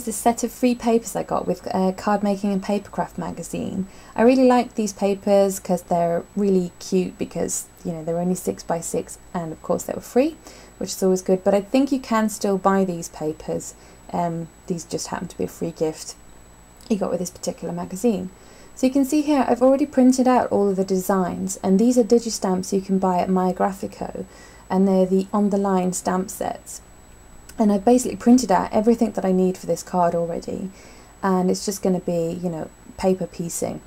is this set of free papers I got with Card Making and Papercraft magazine. I really like these papers because they're really cute because, you know, they're only 6x6 and of course they were free, which is always good, but I think you can still buy these papers. These just happen to be a free gift you got with this particular magazine. So you can see here I've already printed out all of the designs, and these are digistamps you can buy at My Graphico, and they're the on the line stamp sets. And I've basically printed out everything that I need for this card already, and it's just going to be, you know, paper piecing.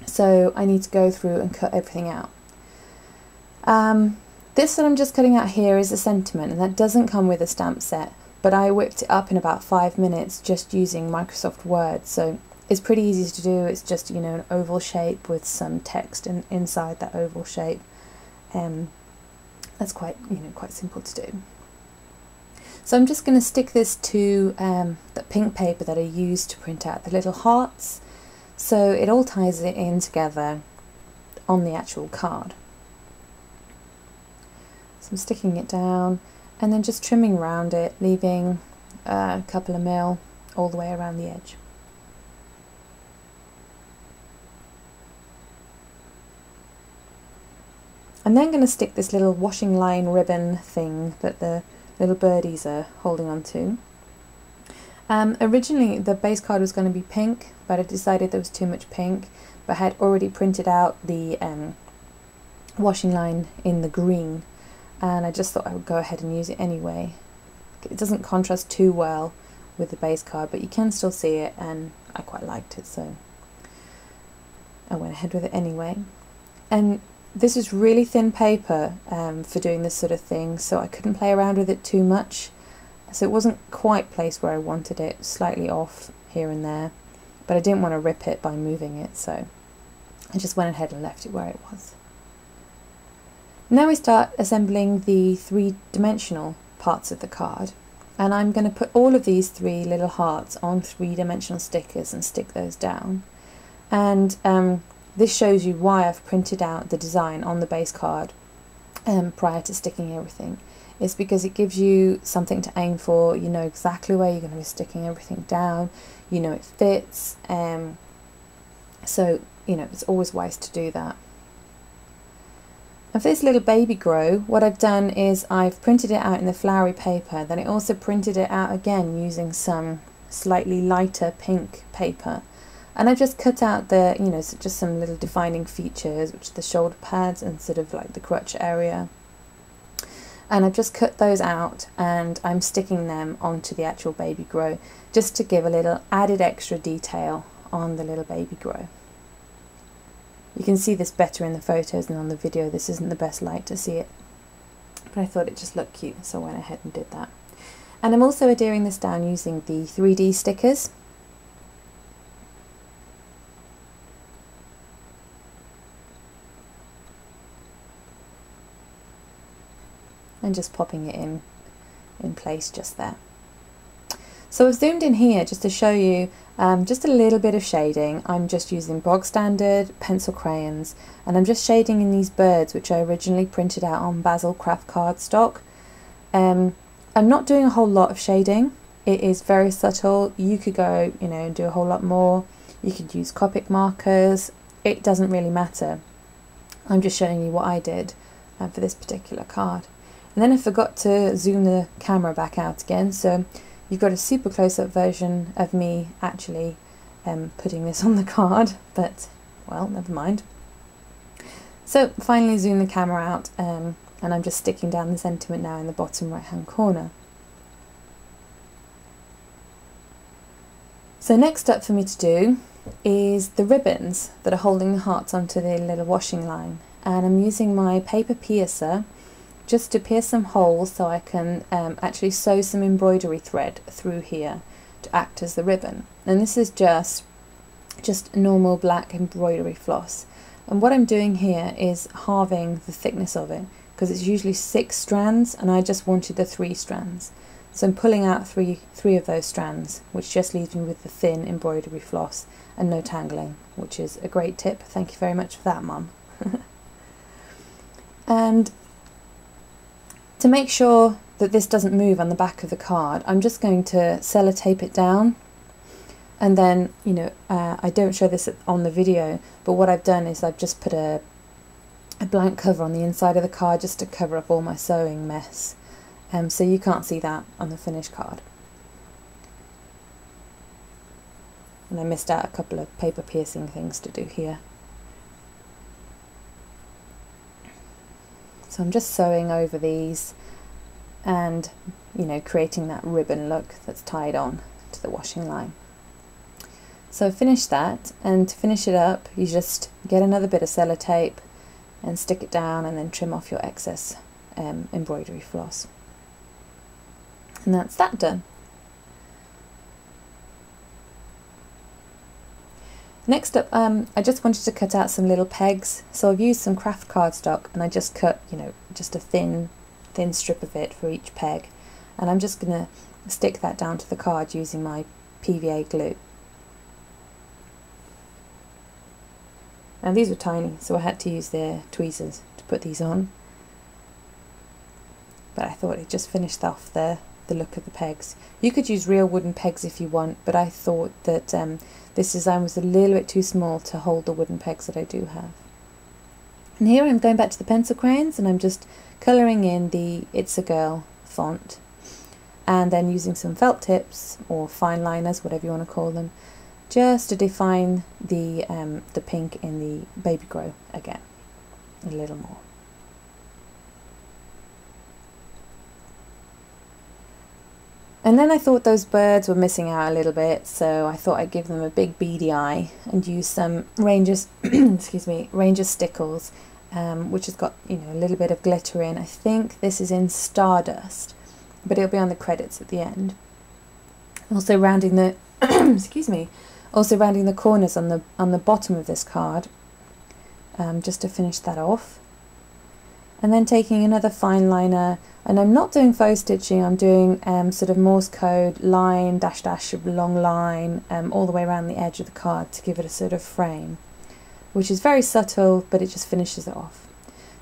So I need to go through and cut everything out. This that I'm just cutting out here is a sentiment, and that doesn't come with a stamp set, but I whipped it up in about 5 minutes just using Microsoft Word, so it's pretty easy to do. It's just, you know, an oval shape with some text inside that oval shape. That's quite, you know, quite simple to do. So I'm just going to stick this to the pink paper that I used to print out the little hearts, so it all ties it in together on the actual card. So I'm sticking it down and then just trimming around it, leaving a couple of mil all the way around the edge. I'm then going to stick this little washing line ribbon thing that the little birdies are holding on to. Originally the base card was going to be pink, but I decided there was too much pink, but I had already printed out the washing line in the green, and I just thought I would go ahead and use it anyway. It doesn't contrast too well with the base card, but you can still see it, and I quite liked it, so I went ahead with it anyway. And this is really thin paper for doing this sort of thing, so I couldn't play around with it too much. So it wasn't quite placed where I wanted it, slightly off here and there, but I didn't want to rip it by moving it, so I just went ahead and left it where it was. Now we start assembling the three-dimensional parts of the card, and I'm going to put all of these three little hearts on three-dimensional stickers and stick those down. And this shows you why I've printed out the design on the base card prior to sticking everything. It's because it gives you something to aim for. You know exactly where you're going to be sticking everything down, you know it fits, so you know it's always wise to do that. And for this little baby grow, what I've done is I've printed it out in the flowery paper, then I also printed it out again using some slightly lighter pink paper. And I've just cut out the, you know, just some little defining features, which are the shoulder pads and sort of like the crutch area. And I've just cut those out and I'm sticking them onto the actual baby grow, just to give a little added extra detail on the little baby grow. You can see this better in the photos than on the video. This isn't the best light to see it, but I thought it just looked cute, so I went ahead and did that. And I'm also adhering this down using the 3D stickers. And just popping it in place just there. So I've zoomed in here just to show you just a little bit of shading. I'm just using bog standard pencil crayons, and I'm just shading in these birds which I originally printed out on Basil Craft cardstock. I'm not doing a whole lot of shading. It is very subtle. You could go, you know, and do a whole lot more. You could use Copic markers. It doesn't really matter. I'm just showing you what I did for this particular card. And then I forgot to zoom the camera back out again, so you've got a super close-up version of me actually putting this on the card, but well, never mind. So finally zoom the camera out, and I'm just sticking down the sentiment now in the bottom right hand corner. So next up for me to do is the ribbons that are holding the hearts onto the little washing line, and I'm using my paper piercer just to pierce some holes so I can actually sew some embroidery thread through here to act as the ribbon. And this is just normal black embroidery floss. And what I'm doing here is halving the thickness of it, because it's usually 6 strands and I just wanted the 3 strands. So I'm pulling out three of those strands, which just leaves me with the thin embroidery floss and no tangling, which is a great tip. Thank you very much for that, Mum. And to make sure that this doesn't move on the back of the card, I'm just going to sellotape it down. And then, you know, I don't show this on the video, but what I've done is I've just put a blank cover on the inside of the card just to cover up all my sewing mess. So you can't see that on the finished card. And I missed out a couple of paper piercing things to do here. So I'm just sewing over these and, you know, creating that ribbon look that's tied on to the washing line. So finish that, and to finish it up you just get another bit of sellotape and stick it down and then trim off your excess embroidery floss. And that's that done. Next up, I just wanted to cut out some little pegs, so I've used some craft cardstock and I just cut, you know, just a thin strip of it for each peg, and I'm just going to stick that down to the card using my PVA glue. Now these were tiny, so I had to use the tweezers to put these on, but I thought it just finished off the look of the pegs. You could use real wooden pegs if you want, but I thought that this design was a little bit too small to hold the wooden pegs that I do have. And here I'm going back to the pencil crayons and I'm just colouring in the It's a Girl font, and then using some felt tips or fine liners, whatever you want to call them, just to define the pink in the baby grow again a little more. And then I thought those birds were missing out a little bit, so I thought I'd give them a big beady eye and use some Ranger's excuse me, Ranger's Stickles, which has got, you know, a little bit of glitter in. I think this is in Stardust, but it'll be on the credits at the end. Also rounding the excuse me, also rounding the corners on the bottom of this card, just to finish that off. And then taking another fine liner, and I'm not doing faux stitching, I'm doing sort of Morse code line, dash dash, long line, all the way around the edge of the card to give it a sort of frame, which is very subtle, but it just finishes it off.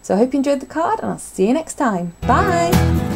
So I hope you enjoyed the card, and I'll see you next time. Bye!